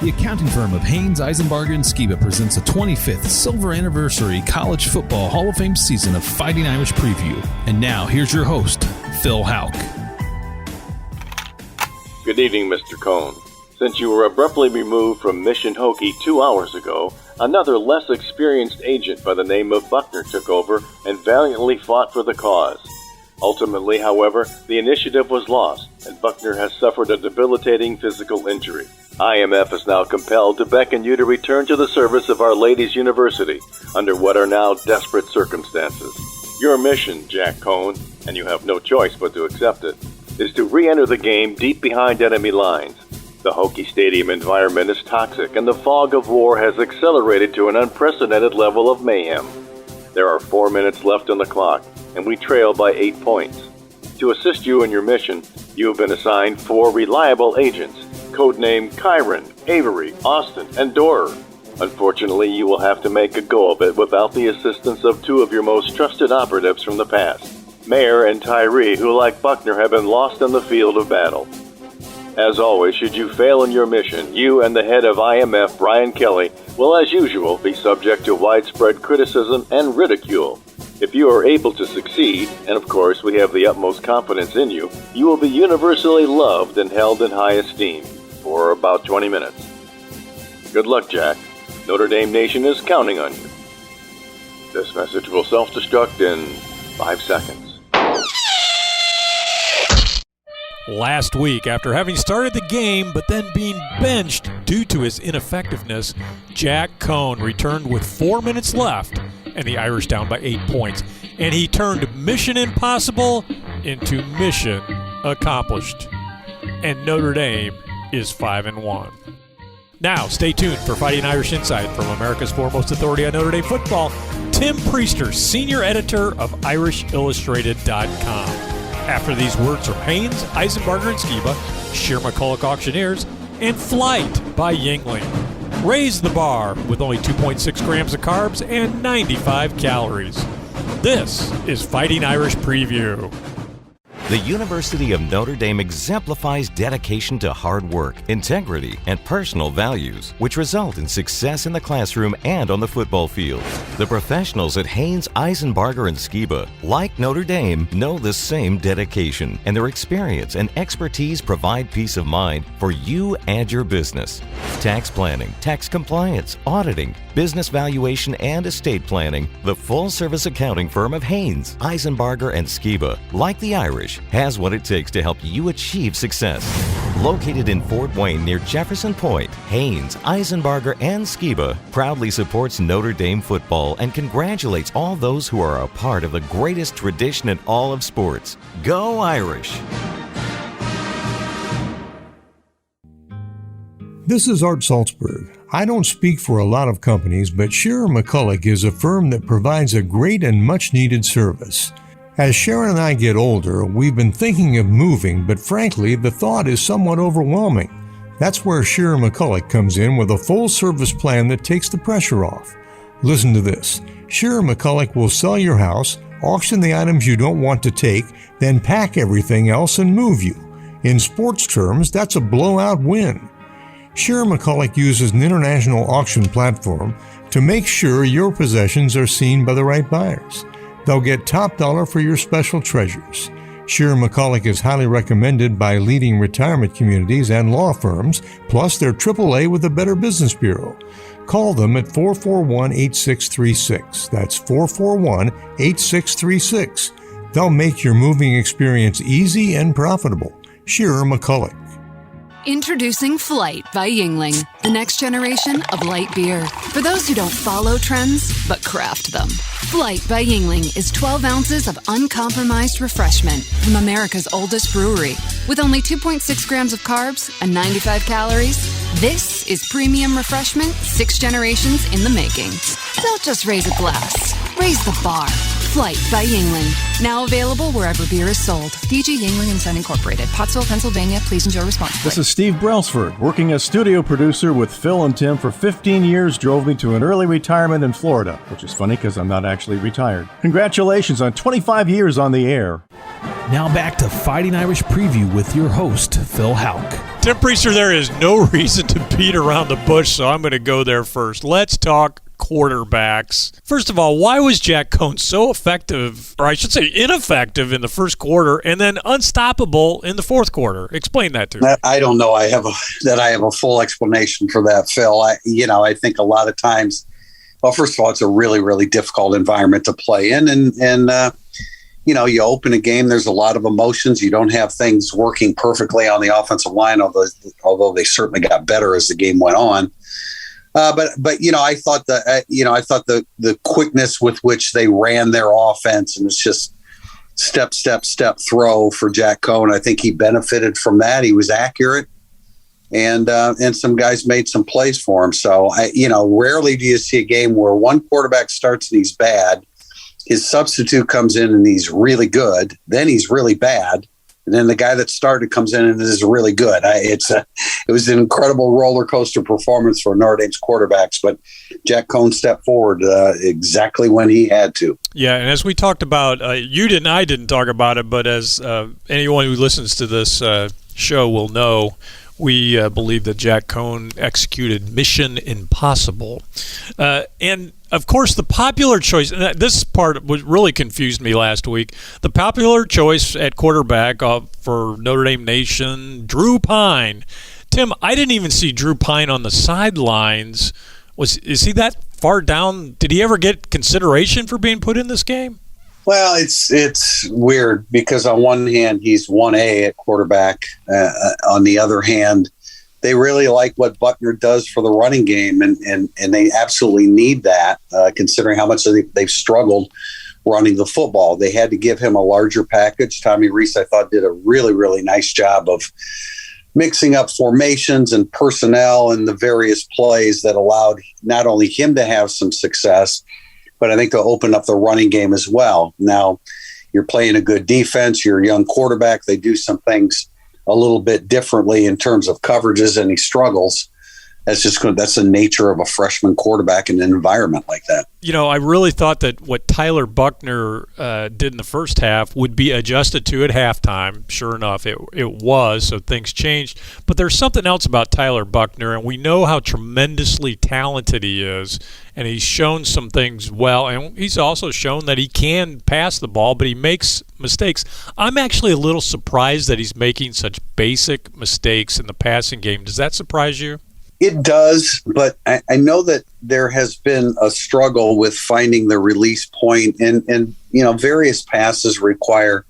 The accounting firm of Haynes, Eisenbarger, and Skiba presents the 25th Silver Anniversary College Football Hall of Fame season of Fighting Irish Preview. And now, here's your host, Phil Houck. Good evening, Mr. Cohn. Since you were abruptly removed from Mission Hokie 2 hours ago, another less experienced agent by the name of Buckner took over and valiantly fought for the cause. Ultimately, however, the initiative was lost, and Buckner has suffered a debilitating physical injury. IMF is now compelled to beckon you to return to the service of Our Ladies University under what are now desperate circumstances. Your mission, Jack Cohn, and you have no choice but to accept it, is to re-enter the game deep behind enemy lines. The Hokie Stadium environment is toxic, and the fog of war has accelerated to an unprecedented level of mayhem. There are 4 minutes left on the clock, and we trail by 8 points. To assist you in your mission, you have been assigned 4 reliable agents, codenamed Kyron, Avery, Austin, and Dorer. Unfortunately, you will have to make a go of it without the assistance of 2 of your most trusted operatives from the past, Mayer and Tyree, who like Buckner have been lost on the field of battle. As always, should you fail in your mission, you and the head of IMF, Brian Kelly, will as usual be subject to widespread criticism and ridicule. If you are able to succeed, and of course we have the utmost confidence in you, you will be universally loved and held in high esteem for about 20 minutes. Good luck, Jack. Notre Dame Nation is counting on you. This message will self-destruct in 5 seconds. Last week, after having started the game but then being benched due to his ineffectiveness, Jack Cohn returned with 4 minutes left and the Irish down by 8 points. And he turned mission impossible into mission accomplished. And Notre Dame is 5-1. Now, stay tuned for Fighting Irish Insight from America's foremost authority on Notre Dame football, Tim Priester, senior editor of IrishIllustrated.com. After these words from Haynes, Eisenbarger, and Skiba, Sheer McCulloch Auctioneers, and Flight by Yingling. Raise the bar with only 2.6 grams of carbs and 95 calories. This is Fighting Irish Preview. The University of Notre Dame exemplifies dedication to hard work, integrity, and personal values, which result in success in the classroom and on the football field. The professionals at Haynes, Eisenbarger, and Skiba, like Notre Dame, know the same dedication, and their experience and expertise provide peace of mind for you and your business. Tax planning, tax compliance, auditing, business valuation, and estate planning, the full-service accounting firm of Haynes, Eisenbarger, and Skiba, like the Irish, has what it takes to help you achieve success. Located in Fort Wayne near Jefferson Point, Haynes, Eisenbarger, and Skiba proudly supports Notre Dame football and congratulates all those who are a part of the greatest tradition in all of sports. Go Irish! This is Art Salzberg. I don't speak for a lot of companies, but Shearer McCulloch is a firm that provides a great and much-needed service. As Sharon and I get older, we've been thinking of moving, but frankly, the thought is somewhat overwhelming. That's where Shearer McCulloch comes in with a full-service plan that takes the pressure off. Listen to this. Shearer McCulloch will sell your house, auction the items you don't want to take, then pack everything else and move you. In sports terms, that's a blowout win. Shearer McCulloch uses an international auction platform to make sure your possessions are seen by the right buyers. They'll get top dollar for your special treasures. Shearer McCulloch is highly recommended by leading retirement communities and law firms, plus they're AAA with the Better Business Bureau. Call them at 441-8636. That's 441-8636. They'll make your moving experience easy and profitable. Shearer McCulloch. Introducing Flight by Yingling, the next generation of light beer. For those who don't follow trends, but craft them. Flight by Yingling is 12 ounces of uncompromised refreshment from America's oldest brewery. With only 2.6 grams of carbs and 95 calories, this is premium refreshment 6 generations in the making. Don't just raise a glass, raise the bar. Flight by Yingling. Now available wherever beer is sold. DG Yingling & Son Incorporated, Pottsville, Pennsylvania. Please enjoy responsibly. This is Steve Brailsford, working as studio producer with Phil and Tim for 15 years, drove me to an early retirement in Florida, which is funny because I'm not actually retired. Congratulations on 25 years on the air. Now back to Fighting Irish Preview with your host, Phil Houck. Tim Priester, there is no reason to beat around the bush, so I'm going to go there first. Let's talk quarterbacks. First of all, why was Jack Cohn so effective, or I should say ineffective, in the first quarter and then unstoppable in the fourth quarter? Explain that to me. I don't know. I have a full explanation for that, Phil. I think a lot of times, well, first of all, it's a really, really difficult environment to play in, and you open a game, there's a lot of emotions. You don't have things working perfectly on the offensive line, although they certainly got better as the game went on. But I thought the quickness with which they ran their offense, and it's just step, throw for Jack Cohn. I think he benefited from that. He was accurate, and some guys made some plays for him. So rarely do you see a game where one quarterback starts and he's bad, his substitute comes in and he's really good, then he's really bad, and then the guy that started comes in and is really good. It was an incredible roller coaster performance for Notre Dame's quarterbacks, but Jack Cohn stepped forward exactly when he had to. Yeah, and as we talked about, you didn't, I didn't talk about it, but as anyone who listens to this show will know, we believe that Jack Cohn executed Mission Impossible. And, of course, the popular choice, and this part really confused me last week, the popular choice at quarterback for Notre Dame Nation, Drew Pine. Tim, I didn't even see Drew Pine on the sidelines. Is he that far down? Did he ever get consideration for being put in this game? Well, it's weird because on one hand, he's 1A at quarterback. On the other hand, they really like what Buckner does for the running game, and they absolutely need that, considering how much they've struggled running the football. They had to give him a larger package. Tommy Rees, I thought, did a really, really nice job of mixing up formations and personnel and the various plays that allowed not only him to have some success, but I think to open up the running game as well. Now, you're playing a good defense. You're a young quarterback. They do some things a little bit differently in terms of coverages, and he struggles. That's the nature of a freshman quarterback in an environment like that. I really thought that what Tyler Buckner did in the first half would be adjusted to at halftime. Sure enough, it was, so things changed. But there's something else about Tyler Buckner, and we know how tremendously talented he is, and he's shown some things well, and he's also shown that he can pass the ball, but he makes mistakes. I'm actually a little surprised that he's making such basic mistakes in the passing game. Does that surprise you? It does, but I know that there has been a struggle with finding the release point, and various passes require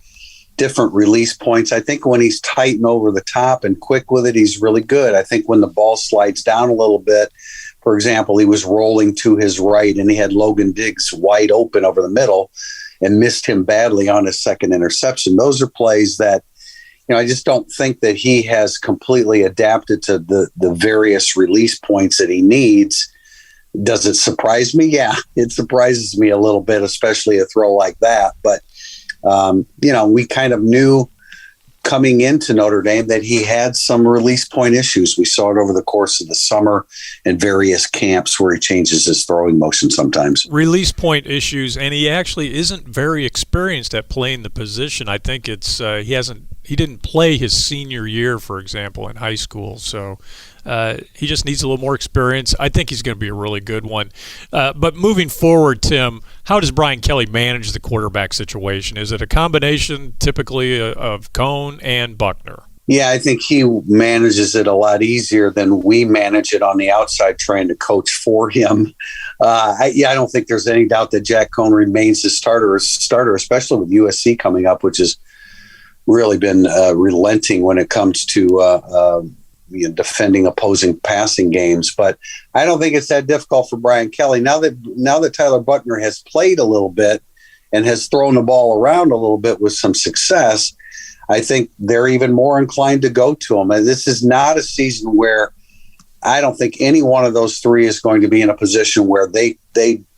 different release points. I think when he's tight and over the top and quick with it, he's really good. I think when the ball slides down a little bit, for example, he was rolling to his right and he had Logan Diggs wide open over the middle and missed him badly on his second interception. Those are plays that I just don't think that he has completely adapted to the various release points that he needs. Does it surprise me? Yeah, it surprises me a little bit, especially a throw like that. But, we kind of knew coming into Notre Dame that he had some release point issues. We saw it over the course of the summer in various camps where he changes his throwing motion sometimes. Release point issues, and he actually isn't very experienced at playing the position. I think it's he didn't play his senior year, for example, in high school, so he just needs a little more experience. I think he's going to be a really good one. But moving forward, Tim, how does Brian Kelly manage the quarterback situation? Is it a combination typically of Cohn and Buckner? Yeah, I think he manages it a lot easier than we manage it on the outside trying to coach for him. I don't think there's any doubt that Jack Cohn remains his starter, especially with USC coming up, which has really been relenting when it comes to defending opposing passing games. But I don't think it's that difficult for Brian Kelly. Now that Tyler Buckner has played a little bit and has thrown the ball around a little bit with some success, I think they're even more inclined to go to him. And this is not a season where I don't think any one of those three is going to be in a position where they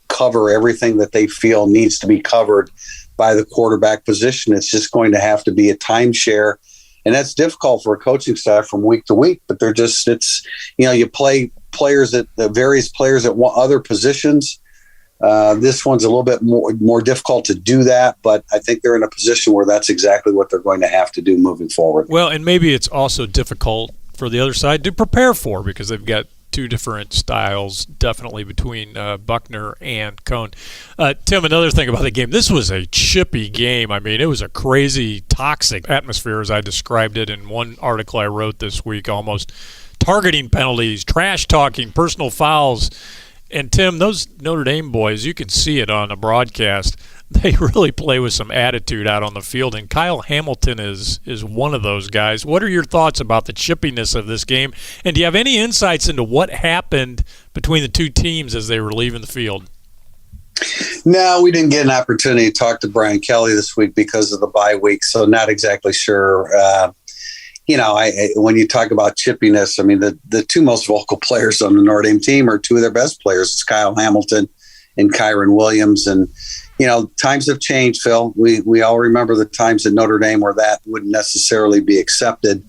cover everything that they feel needs to be covered by the quarterback position. It's just going to have to be a timeshare. And that's difficult for a coaching staff from week to week, but you play players at the various players at other positions. This one's a little bit more difficult to do that, but I think they're in a position where that's exactly what they're going to have to do moving forward. Well, and maybe it's also difficult for the other side to prepare for, because they've got two different styles definitely between Buckner and Cohn. Tim, another thing about the game, this was a chippy game. I mean, it was a crazy, toxic atmosphere, as I described it in one article I wrote this week, almost targeting penalties, trash talking, personal fouls. And Tim, those Notre Dame boys, you can see it on the broadcast, they really play with some attitude out on the field, and Kyle Hamilton is one of those guys. What are your thoughts about the chippiness of this game, and do you have any insights into what happened between the two teams as they were leaving the field? No, we didn't get an opportunity to talk to Brian Kelly this week because of the bye week, so not exactly sure. When you talk about chippiness, I mean, the two most vocal players on the Notre Dame team are two of their best players. It's Kyle Hamilton and Kyron Williams. And, times have changed, Phil. We all remember the times at Notre Dame where that wouldn't necessarily be accepted.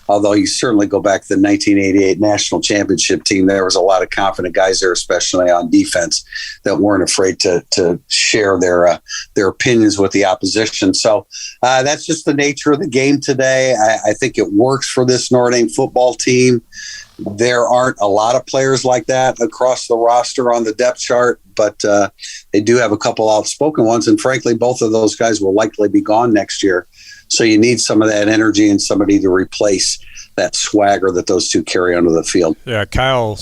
Although you certainly go back to the 1988 national championship team, there was a lot of confident guys there, especially on defense, that weren't afraid to share their opinions with the opposition. So that's just the nature of the game today. I think it works for this Notre Dame football team. There aren't a lot of players like that across the roster on the depth chart, but they do have a couple outspoken ones. And frankly, both of those guys will likely be gone next year. So you need some of that energy and somebody to replace that swagger that those two carry onto the field. Yeah, Kyle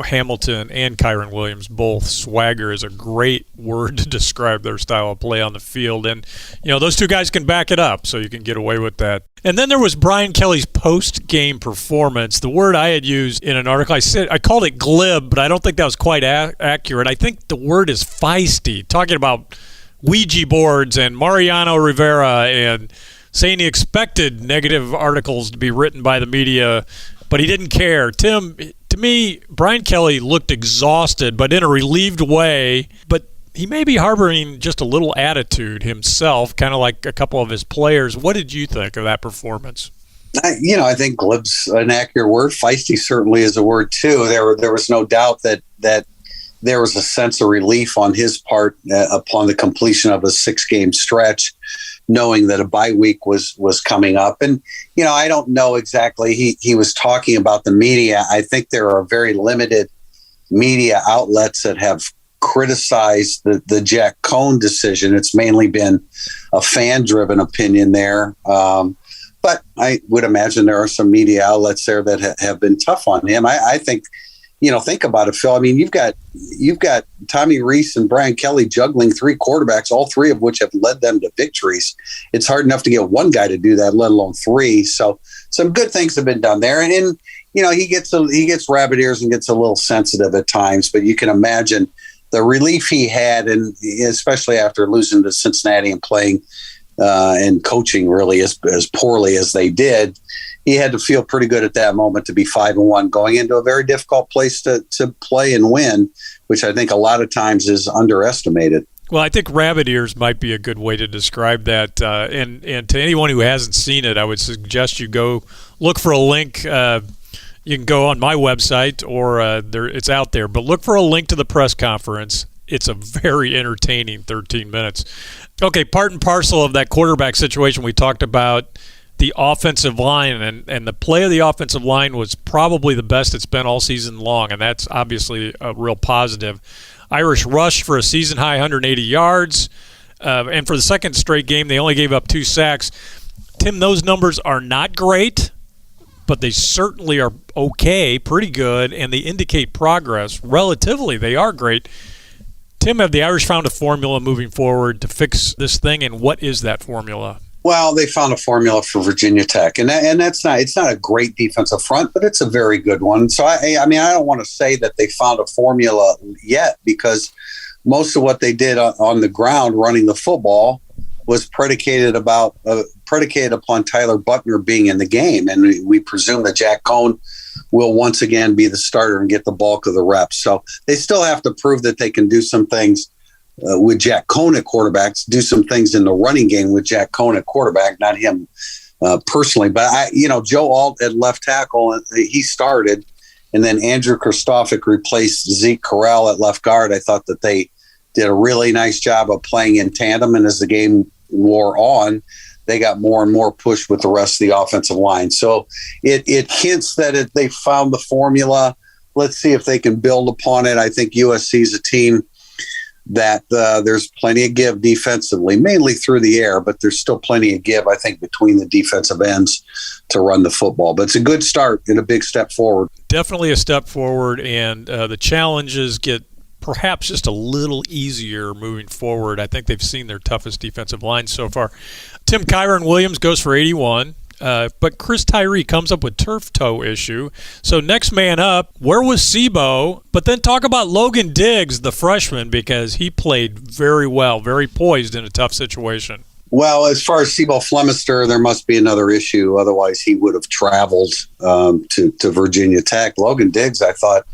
Hamilton and Kyron Williams, both. Swagger is a great word to describe their style of play on the field. And, those two guys can back it up, so you can get away with that. And then there was Brian Kelly's post-game performance. The word I had used in an article, I called it glib, but I don't think that was quite accurate. I think the word is feisty, talking about Ouija boards and Mariano Rivera and saying he expected negative articles to be written by the media, but he didn't care. Tim, to me, Brian Kelly looked exhausted, but in a relieved way. But he may be harboring just a little attitude himself, kind of like a couple of his players. What did you think of that performance? I think glib's an accurate word. Feisty certainly is a word, too. There was no doubt that there was a sense of relief on his part upon the completion of a 6-game stretch, knowing that a bye week was coming up. And, I don't know exactly. He was talking about the media. I think there are very limited media outlets that have criticized the Jack Cohn decision. It's mainly been a fan-driven opinion there. But I would imagine there are some media outlets there that have been tough on him. I think, think about it, Phil. I mean, you've got Tommy Rees and Brian Kelly juggling 3 quarterbacks, all 3 of which have led them to victories. It's hard enough to get one guy to do that, let alone 3. So some good things have been done there. And he gets rabbit ears and gets a little sensitive at times, but you can imagine the relief he had, and especially after losing to Cincinnati and playing and coaching really as poorly as they did. He had to feel pretty good at that moment to be 5-1 going into a very difficult place to play and win, which I think a lot of times is underestimated. Well, I think rabbit ears might be a good way to describe that. And to anyone who hasn't seen it, I would suggest you go look for a link. You can go on my website or it's out there. But look for a link to the press conference. It's a very entertaining 13 minutes. Okay, part and parcel of that quarterback situation we talked about, the offensive line, and the play of the offensive line was probably the best it's been all season long, and that's obviously a real positive. Irish rushed for a season-high 180 yards, and for the second straight game, they only gave up 2 sacks. Tim, those numbers are not great, but they certainly are okay, pretty good, and they indicate progress. Relatively, they are great. Tim, have the Irish found a formula moving forward to fix this thing, and what is that formula? Well, they found a formula for Virginia Tech, and it's not a great defensive front, but it's a very good one. So, I don't want to say that they found a formula yet, because most of what they did on the ground running the football was predicated upon Tyler Buckner being in the game, and we presume that Jack Cohn will once again be the starter and get the bulk of the reps. So they still have to prove that they can do some things with Jack Cohn at quarterbacks, do some things in the running game with Jack Cohn at quarterback, not him personally. But, Joe Alt at left tackle, he started, and then Andrew Kristofic replaced Zeke Corral at left guard. I thought that they did a really nice job of playing in tandem, and as the game wore on, they got more and more pushed with the rest of the offensive line. So it hints that they found the formula. Let's see if they can build upon it. I think USC is a team that there's plenty of give defensively, mainly through the air, but there's still plenty of give, I think, between the defensive ends to run the football. But it's a good start and a big step forward. Definitely a step forward, and the challenges get perhaps just a little easier moving forward. I think they've seen their toughest defensive line so far. Tim Kyron Williams goes for 81. But Chris Tyree comes up with turf toe issue. So next man up, where was Sebo? But then talk about Logan Diggs, the freshman, because he played very well, very poised in a tough situation. Well, as far as Sebo Flemister, there must be another issue. Otherwise, he would have traveled to Virginia Tech. Logan Diggs, I thought,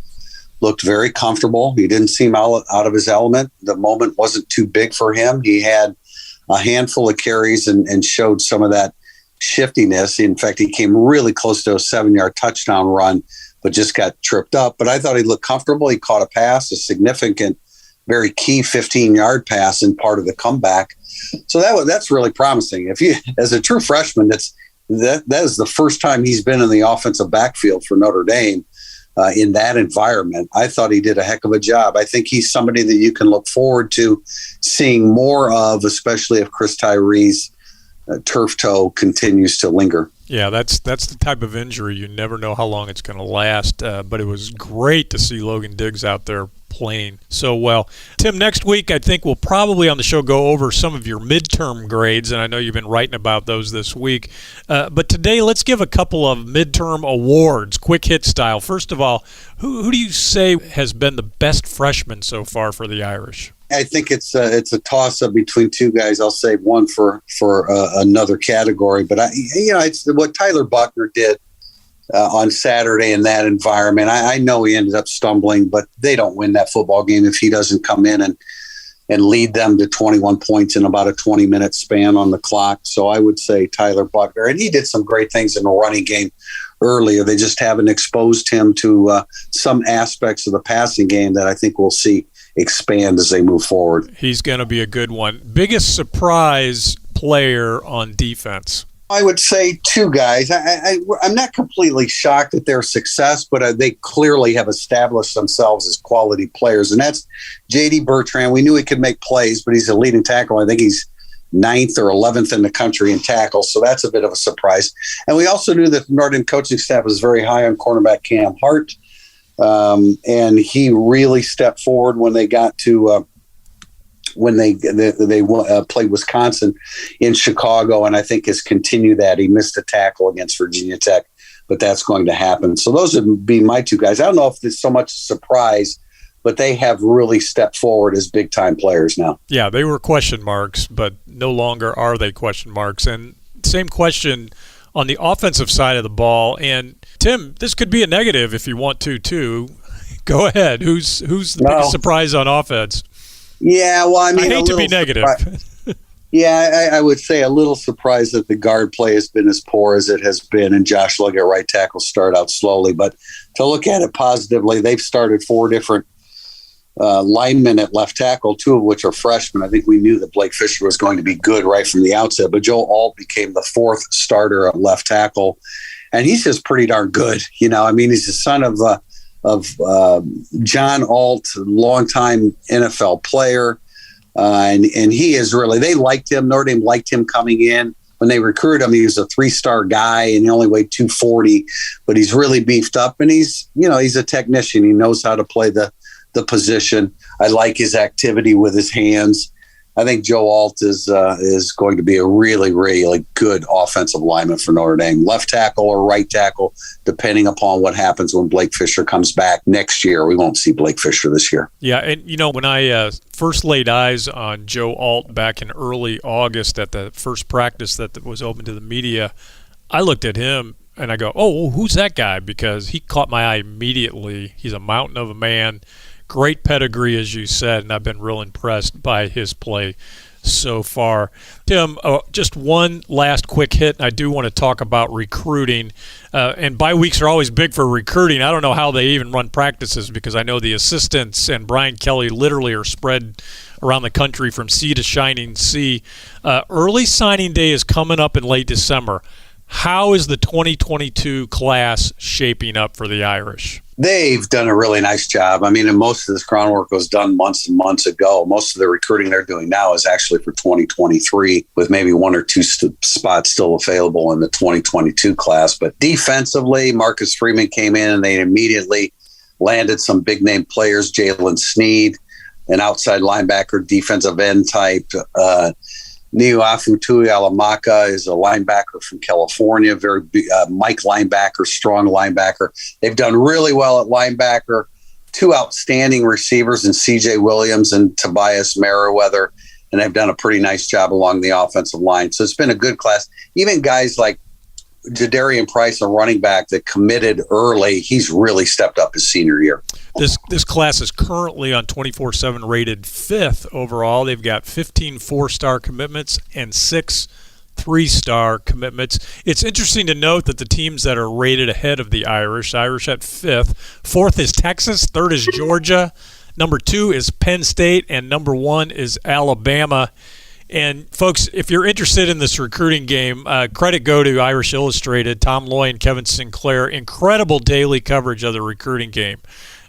looked very comfortable. He didn't seem out of his element. The moment wasn't too big for him. He had a handful of carries and showed some of that shiftiness. In fact, he came really close to a 7-yard touchdown run, but just got tripped up. But I thought he looked comfortable. He caught a pass, a significant, very key 15-yard pass in part of the comeback. So that's really promising. If you, as a true freshman, that is the first time he's been in the offensive backfield for Notre Dame in that environment. I thought he did a heck of a job. I think he's somebody that you can look forward to seeing more of, especially if Chris Tyree's turf toe continues to linger. Yeah, that's the type of injury you never know how long it's going to last. But it was great to see Logan Diggs out there playing so well. Tim, next week I think we'll probably on the show go over some of your midterm grades, and I know you've been writing about those this week. But today let's give a couple of midterm awards, quick hit style. First of all, who do you say has been the best freshman so far for the Irish? I think it's a toss-up between two guys. I'll save one for another category. But it's what Tyler Buckner did on Saturday in that environment. I know he ended up stumbling, but they don't win that football game if he doesn't come in and lead them to 21 points in about a 20-minute span on the clock. So I would say Tyler Buckner. And he did some great things in the running game earlier. They just haven't exposed him to some aspects of the passing game that I think we'll see expand as they move forward. He's going to be a good one. Biggest surprise player on defense? I would say two guys. I'm not completely shocked at their success, but they clearly have established themselves as quality players, and that's J.D. Bertrand. We knew he could make plays, but he's a leading tackle. I think he's 9th or 11th in the country in tackles, so that's a bit of a surprise. And we also knew that the Notre Dame coaching staff was very high on cornerback Cam Hart. And he really stepped forward when they got to when they played Wisconsin in Chicago, and I think has continued that. He missed a tackle against Virginia Tech, but that's going to happen. So those would be my two guys. I don't know if it's so much a surprise, but they have really stepped forward as big-time players now. Yeah, they were question marks, but no longer are they question marks. And same question on the offensive side of the ball. And Tim, this could be a negative if you want to, too. Go ahead. Who's the biggest surprise on offense? Yeah, well, I mean, I hate to be negative. Yeah, I would say a little surprised that the guard play has been as poor as it has been, and Josh Luggett, right tackle, start out slowly. But to look at it positively, they've started 4 different linemen at left tackle, 2 of which are freshmen. I think we knew that Blake Fisher was going to be good right from the outset, but Joe Alt became the 4th starter at left tackle, and he's just pretty darn good. You know, I mean, he's the son of John Alt, longtime NFL player, and he is really, they liked him. Notre Dame liked him coming in. When they recruited him, he was a 3-star guy, and he only weighed 240, but he's really beefed up, and he's a technician. He knows how to play the position. I like his activity with his hands. I think Joe Alt is going to be a really, really good offensive lineman for Notre Dame. Left tackle or right tackle, depending upon what happens when Blake Fisher comes back next year. We won't see Blake Fisher this year. Yeah, and when I first laid eyes on Joe Alt back in early August at the first practice that was open to the media, I looked at him and I go, oh, who's that guy? Because he caught my eye immediately. He's a mountain of a man. Great pedigree, as you said, and I've been real impressed by his play so far. Tim, just one last quick hit, and I do want to talk about recruiting. And bye weeks are always big for recruiting. I don't know how they even run practices because I know the assistants and Brian Kelly literally are spread around the country from sea to shining sea. Early signing day is coming up in late December. How is the 2022 class shaping up for the Irish? They've done a really nice job. I mean, and most of this groundwork was done months and months ago. Most of the recruiting they're doing now is actually for 2023, with maybe one or two spots still available in the 2022 class. But defensively, Marcus Freeman came in and they immediately landed some big-name players, Jalen Sneed, an outside linebacker, defensive end type, Niuafu Tuialamaka is a linebacker from California, very big, Mike linebacker, strong linebacker. They've done really well at linebacker. Two outstanding receivers in CJ Williams and Tobias Merriweather, and they've done a pretty nice job along the offensive line. So it's been a good class. Even guys like Jadarian Price, a running back that committed early, he's really stepped up his senior year. This class is currently on 24/7 rated 5th overall. They've got 15 4-star commitments and 6 3-star commitments. It's interesting to note that the teams that are rated ahead of the Irish at 5th. 4th is Texas, 3rd is Georgia, number 2 is Penn State, and number 1 is Alabama. And, folks, if you're interested in this recruiting game, credit go to Irish Illustrated, Tom Loy and Kevin Sinclair. Incredible daily coverage of the recruiting game.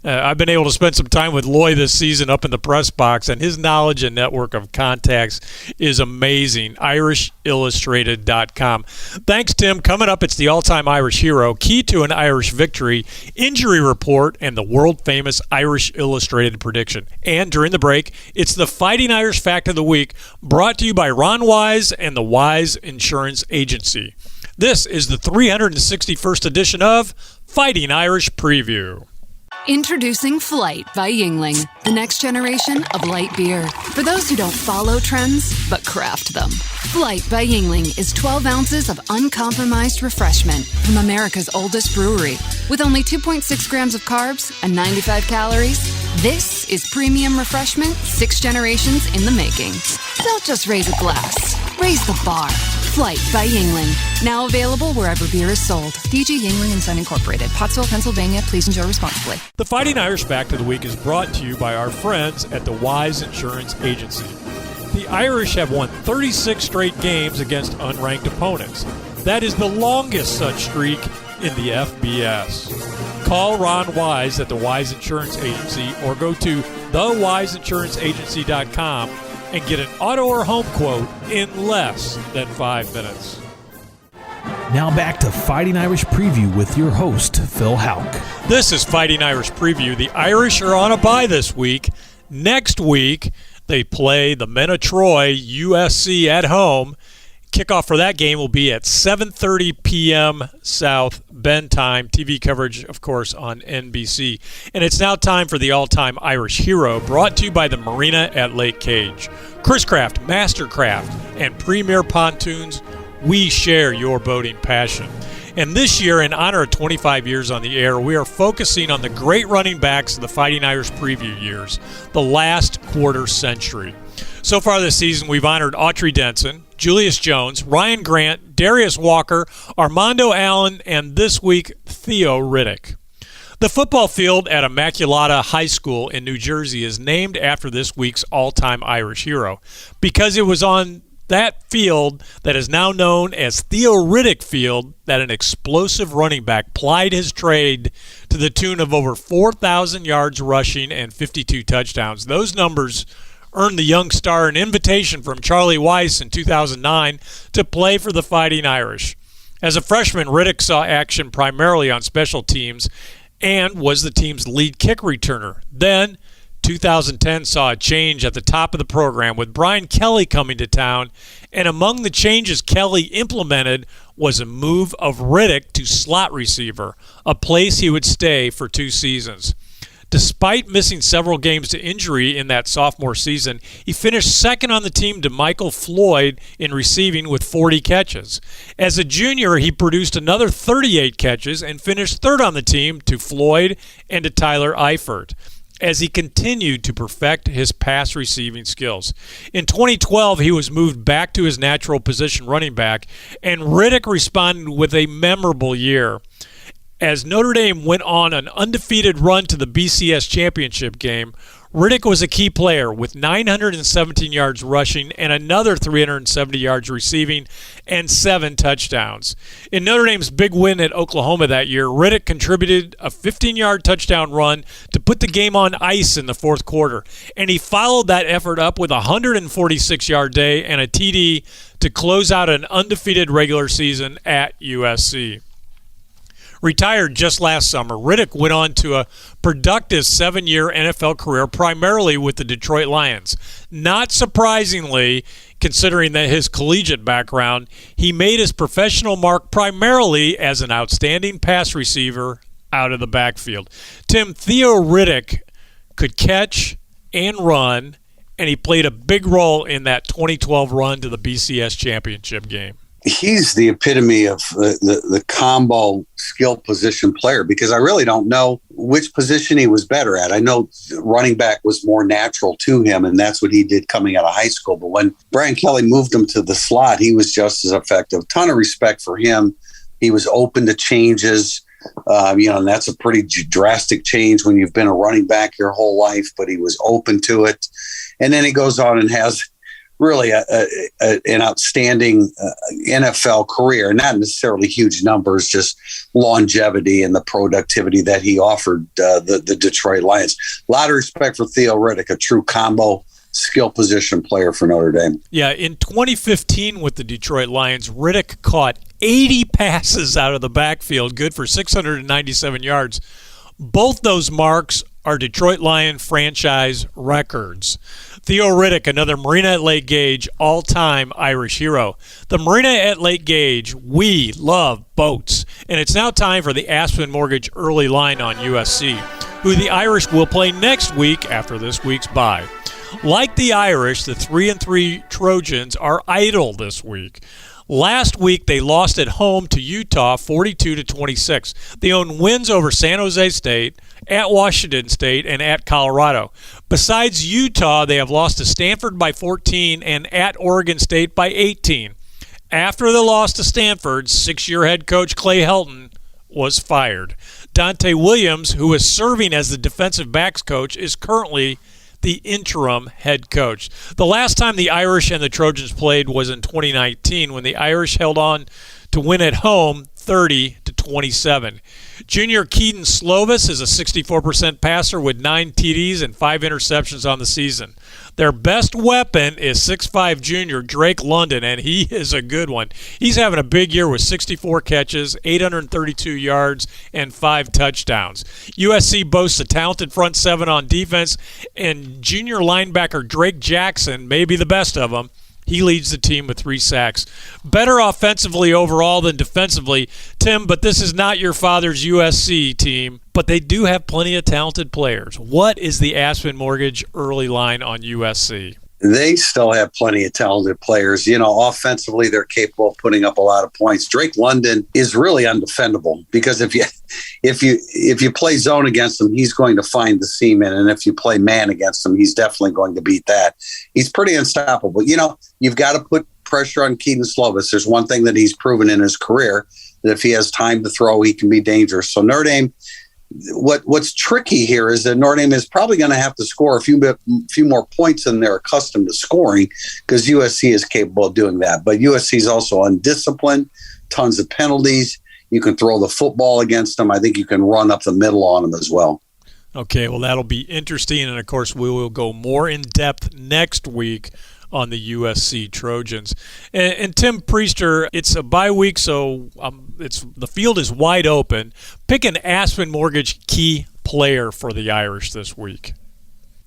I've been able to spend some time with Loy this season up in the press box, and his knowledge and network of contacts is amazing. IrishIllustrated.com. Thanks, Tim. Coming up, it's the all-time Irish hero, key to an Irish victory, injury report, and the world-famous Irish Illustrated prediction. And during the break, it's the Fighting Irish Fact of the Week, brought to you by Ron Wise and the Wise Insurance Agency. This is the 361st edition of Fighting Irish Preview. Introducing Flight by Yingling, the next generation of light beer. For those who don't follow trends, but craft them. Flight by Yingling is 12 ounces of uncompromised refreshment from America's oldest brewery. With only 2.6 grams of carbs and 95 calories, this is premium refreshment 6 generations in the making. Don't just raise a glass, raise the bar. Flight by Yingling. Now available wherever beer is sold. DG Yingling & Son Incorporated, Pottsville, Pennsylvania. Please enjoy responsibly. The Fighting Irish Fact of the Week is brought to you by our friends at the Wise Insurance Agency. The Irish have won 36 straight games against unranked opponents. That is the longest such streak in the FBS. Call Ron Wise at the Wise Insurance Agency or go to thewiseinsuranceagency.com and get an auto or home quote in less than 5 minutes. Now back to Fighting Irish Preview with your host, Phil Houck. This is Fighting Irish Preview. The Irish are on a bye this week. Next week, they play the men of Troy, USC, at home. Kickoff for that game will be at 7:30 p.m. South Bend time. TV coverage, of course, on NBC. And it's now time for the all-time Irish hero, brought to you by the Marina at Lake Cage. Chris Craft, Mastercraft, and Premier Pontoons, we share your boating passion. And this year, in honor of 25 years on the air, we are focusing on the great running backs of the Fighting Irish preview years, the last quarter century. So far this season, we've honored Autry Denson, Julius Jones, Ryan Grant, Darius Walker, Armando Allen, and this week, Theo Riddick. The football field at Immaculata High School in New Jersey is named after this week's all-time Irish hero because it was on that field that is now known as Theo Riddick Field that an explosive running back plied his trade to the tune of over 4,000 yards rushing and 52 touchdowns. Those numbers earned the young star an invitation from Charlie Weiss in 2009 to play for the Fighting Irish. As a freshman, Riddick saw action primarily on special teams and was the team's lead kick returner. Then, 2010 saw a change at the top of the program with Brian Kelly coming to town, and among the changes Kelly implemented was a move of Riddick to slot receiver, a place he would stay for 2 seasons. Despite missing several games to injury in that sophomore season, he finished second on the team to Michael Floyd in receiving with 40 catches. As a junior, he produced another 38 catches and finished third on the team to Floyd and to Tyler Eifert. as he continued to perfect his pass receiving skills. In 2012, he was moved back to his natural position, running back, and Riddick responded with a memorable year. As Notre Dame went on an undefeated run to the BCS championship game, Riddick was a key player with 917 yards rushing and another 370 yards receiving and 7 touchdowns. In Notre Dame's big win at Oklahoma that year, Riddick contributed a 15-yard touchdown run to put the game on ice in the fourth quarter, and he followed that effort up with a 146-yard day and a TD to close out an undefeated regular season at USC. Retired just last summer, Riddick went on to a productive 7-year NFL career, primarily with the Detroit Lions. Not surprisingly, considering that his collegiate background, he made his professional mark primarily as an outstanding pass receiver out of the backfield. Tim, Theo Riddick could catch and run, and he played a big role in that 2012 run to the BCS championship game. He's the epitome of the combo skill position player, because I really don't know which position he was better at. I know running back was more natural to him, and that's what he did coming out of high school. But when Brian Kelly moved him to the slot, he was just as effective. Ton of respect for him. He was open to changes, and that's a pretty drastic change when you've been a running back your whole life, but he was open to it. And then he goes on and has really an outstanding NFL career, not necessarily huge numbers, just longevity and the productivity that he offered the Detroit Lions. A lot of respect for Theo Riddick, a true combo skill position player for Notre Dame. Yeah, in 2015 with the Detroit Lions, Riddick caught 80 passes out of the backfield, good for 697 yards. Both those marks are Detroit Lion franchise records. Theo Riddick, another Marina at Lake Gage, all-time Irish hero. The Marina at Lake Gage, we love boats. And it's now time for the Aspen Mortgage early line on USC, who the Irish will play next week after this week's bye. Like the Irish, the 3-3 Trojans are idle this week. Last week, they lost at home to Utah 42-26. They own wins over San Jose State, at Washington State, and at Colorado. Besides Utah, they have lost to Stanford by 14 and at Oregon State by 18. After the loss to Stanford, 6-year head coach Clay Helton was fired. Dante Williams, who is serving as the defensive backs coach, is currently the interim head coach. The last time the Irish and the Trojans played was in 2019 when the Irish held on to win at home 30-27. Junior Keaton Slovis is a 64% passer with 9 TDs and 5 interceptions on the season. Their best weapon is 6'5 junior Drake London, and he is a good one. He's having a big year with 64 catches, 832 yards, and 5 touchdowns. USC boasts a talented front 7 on defense, and junior linebacker Drake Jackson may be the best of them. He leads the team with 3 sacks. Better offensively overall than defensively, Tim, but this is not your father's USC team, but they do have plenty of talented players. What is the Aspen Mortgage early line on USC? They still have plenty of talented players. Offensively, they're capable of putting up a lot of points. Drake London is really undefendable because if you play zone against him, he's going to find the seam in, and if you play man against him, he's definitely going to beat that. He's pretty unstoppable. You've got to put pressure on Keaton Slovis. There's one thing that he's proven in his career, that if he has time to throw, he can be dangerous. So Notre Dame, what's tricky here is that Notre Dame is probably going to have to score a few more points than they're accustomed to scoring, because USC is capable of doing that. But USC is also undisciplined, tons of penalties. You can throw the football against them. I think you can run up the middle on them as well. Okay, well, that'll be interesting. And, of course, we will go more in depth next week on the USC Trojans. And Tim Priester, it's a bye week, so the field is wide open. Pick an Aspen Mortgage key player for the Irish this week.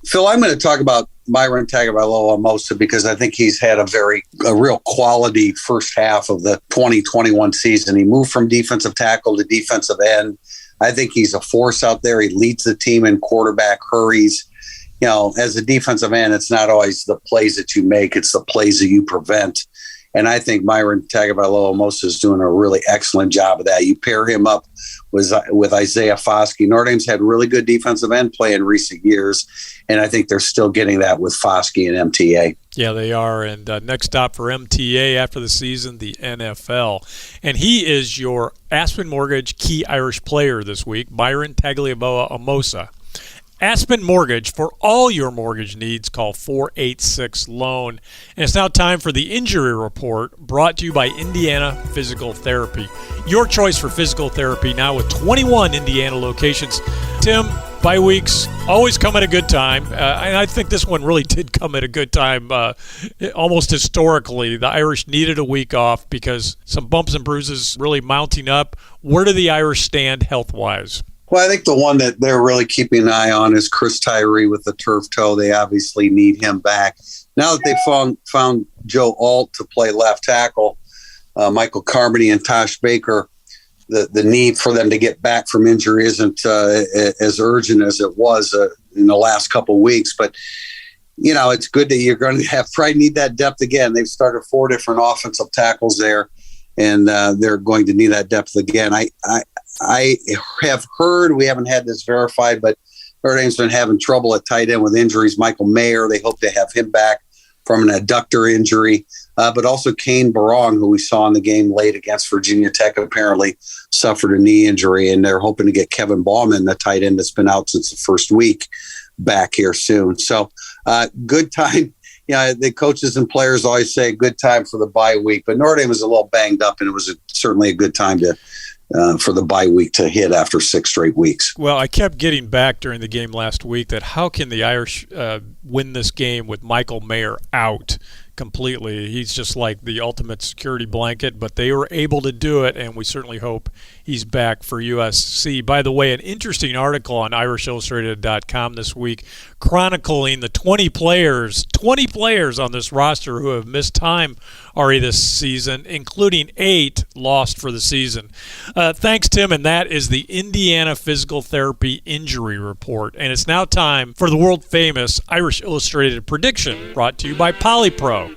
Phil, I'm going to talk about Myron Tagovailoa because I think he's had a real quality first half of the 2021 season. He moved from defensive tackle to defensive end. I think he's a force out there. He leads the team in quarterback hurries. As a defensive end, it's not always the plays that you make, it's the plays that you prevent. And I think Myron Tagovailoa-Amosa is doing a really excellent job of that. You pair him up with Isaiah Foskey. Notre Dame's had really good defensive end play in recent years, and I think they're still getting that with Foskey and MTA. Yeah, they are. And next stop for MTA after the season, the NFL. And he is your Aspen Mortgage key Irish player this week, Myron Tagovailoa-Amosa. Aspen Mortgage, for all your mortgage needs, call 486-LOAN. And it's now time for the injury report, brought to you by Indiana Physical Therapy. Your choice for physical therapy now with 21 Indiana locations. Tim, bye weeks always come at a good time. And I think this one really did come at a good time, almost historically. The Irish needed a week off because some bumps and bruises really mounting up. Where do the Irish stand health-wise? Well, I think the one that they're really keeping an eye on is Chris Tyree with the turf toe. They obviously need him back. Now that they found Joe Alt to play left tackle, Michael Carmody and Tosh Baker, the need for them to get back from injury isn't as urgent as it was in the last couple of weeks. But, it's good that you're going to probably need that depth again. They've started 4 different offensive tackles there, and they're going to need that depth again. I have heard, we haven't had this verified, but Notre Dame's been having trouble at tight end with injuries. Michael Mayer, they hope to have him back from an adductor injury, but also Kane Barong, who we saw in the game late against Virginia Tech, apparently suffered a knee injury, and they're hoping to get Kevin Bauman, the tight end that's been out since the first week, back here soon. So good time. The coaches and players always say good time for the bye week, but Notre Dame was a little banged up, and it was certainly a good time for the bye week to hit after 6 straight weeks. Well, I kept getting back during the game last week that how can the Irish win this game with Michael Mayer out completely? He's just like the ultimate security blanket, but they were able to do it, and we certainly hope he's back for USC. By the way, an interesting article on IrishIllustrated.com this week chronicling the 20 players on this roster who have missed time already this season, including 8 lost for the season. Thanks, Tim, and that is the Indiana Physical Therapy Injury Report. And it's now time for the world-famous Irish Illustrated prediction, brought to you by Polypro.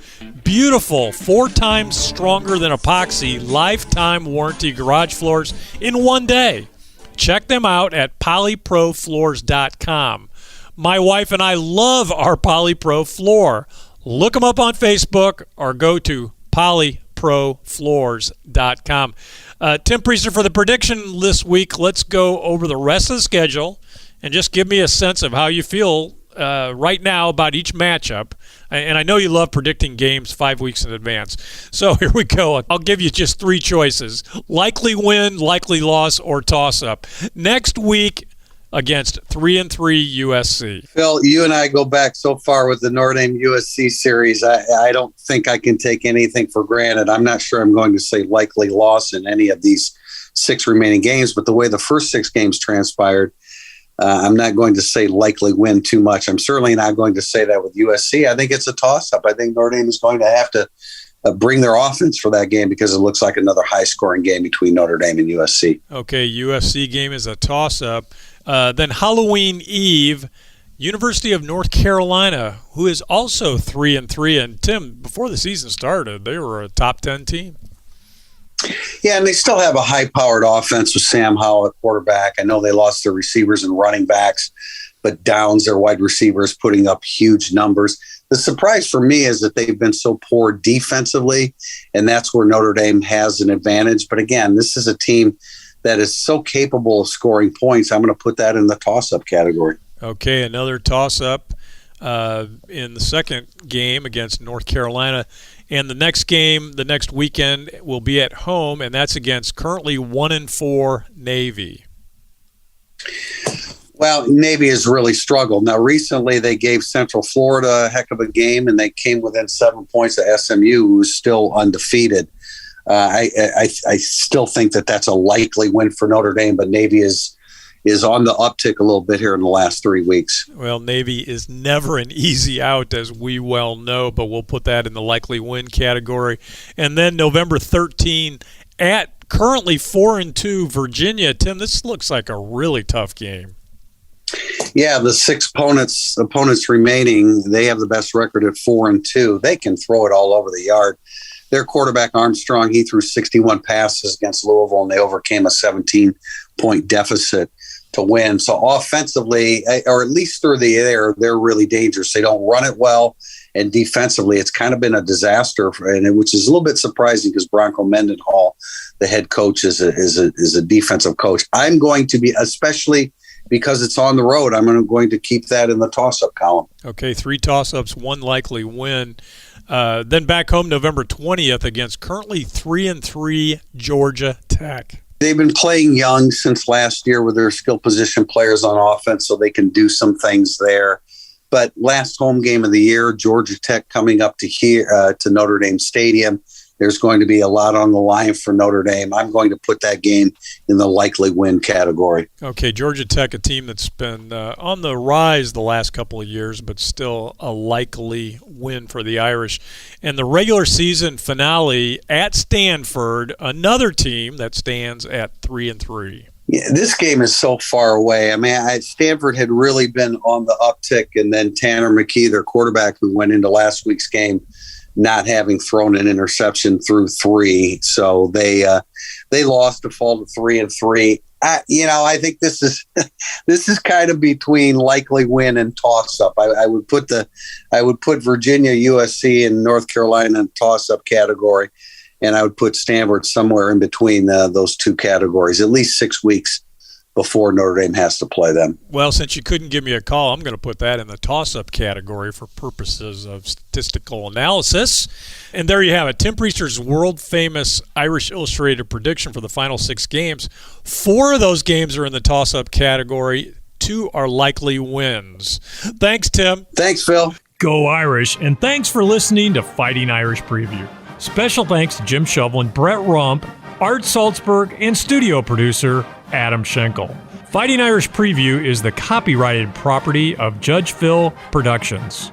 Beautiful, 4 times stronger than epoxy, lifetime warranty garage floors in one day. Check them out at polyprofloors.com. My wife and I love our Polypro floor. Look them up on Facebook or go to polyprofloors.com. Tim Priester for the prediction this week. Let's go over the rest of the schedule and just give me a sense of how you feel right now about each matchup. And I know you love predicting games 5 weeks in advance. So here we go. I'll give you just 3 choices. Likely win, likely loss, or toss-up. Next week against 3-3 USC. Phil, you and I go back so far with the Notre Dame USC series. I don't think I can take anything for granted. I'm not sure I'm going to say likely loss in any of these 6 remaining games, but the way the first 6 games transpired, I'm not going to say likely win too much. I'm certainly not going to say that with USC. I think it's a toss-up. I think Notre Dame is going to have to bring their offense for that game because it looks like another high-scoring game between Notre Dame and USC. Okay, USC game is a toss-up. Then Halloween Eve, University of North Carolina, who is also 3-3. And Tim, before the season started, they were a top 10 team. Yeah, and they still have a high-powered offense with Sam Howell at quarterback. I know they lost their receivers and running backs, but Downs, their wide receivers, putting up huge numbers. The surprise for me is that they've been so poor defensively, and that's where Notre Dame has an advantage. But again, this is a team that is so capable of scoring points. I'm going to put that in the toss-up category. Okay, another toss-up in the second game against North Carolina. And the next game, the next weekend, will be at home, and that's against currently 1-4 Navy. Well, Navy has really struggled. Now, recently they gave Central Florida a heck of a game, and they came within 7 points of SMU, who's still undefeated. I still think that that's a likely win for Notre Dame, but Navy is on the uptick a little bit here in the last 3 weeks. Well, Navy is never an easy out, as we well know, but we'll put that in the likely win category. And then November 13 at currently 4-2 Virginia. Tim, this looks like a really tough game. Yeah, the 6 opponents remaining, they have the best record at 4-2. They can throw it all over the yard. their quarterback Armstrong, he threw 61 passes against Louisville, and they overcame a 17-point deficit to win. So offensively, or at least through the air, they're really dangerous. They don't run it well, and defensively, it's kind of been a disaster, which is a little bit surprising because Bronco Mendenhall, the head coach, is a defensive coach. I'm going to be, especially because it's on the road, I'm going to keep that in the toss-up column. Okay, 3 toss-ups, 1 likely win. Then back home November 20th against currently 3-3 Georgia Tech. They've been playing young since last year with their skill position players on offense, so they can do some things there. But last home game of the year, Georgia Tech coming up to here to Notre Dame Stadium. There's going to be a lot on the line for Notre Dame. I'm going to put that game in the likely win category. Okay, Georgia Tech, a team that's been on the rise the last couple of years, but still a likely win for the Irish. And the regular season finale at Stanford, another team that stands at 3-3. Yeah, this game is so far away. I mean, Stanford had really been on the uptick, and then Tanner McKee, their quarterback, who went into last week's game not having thrown an interception through 3. So they lost to fall to 3-3. I think this is kind of between likely win and toss up. I would put Virginia, USC, and North Carolina in toss up category, and I would put Stanford somewhere in between those two categories, at least 6 weeks before Notre Dame has to play them. Well, since you couldn't give me a call, I'm going to put that in the toss-up category for purposes of statistical analysis. And there you have it. Tim Priester's world-famous Irish Illustrated prediction for the final 6 games. 4 of those games are in the toss-up category. 2 are likely wins. Thanks, Tim. Thanks, Phil. Go Irish, and thanks for listening to Fighting Irish Preview. Special thanks to Jim Shovelin, Brett Rump, Art Salzberg, and studio producer Adam Schenkel. Fighting Irish Preview is the copyrighted property of Judge Phil Productions.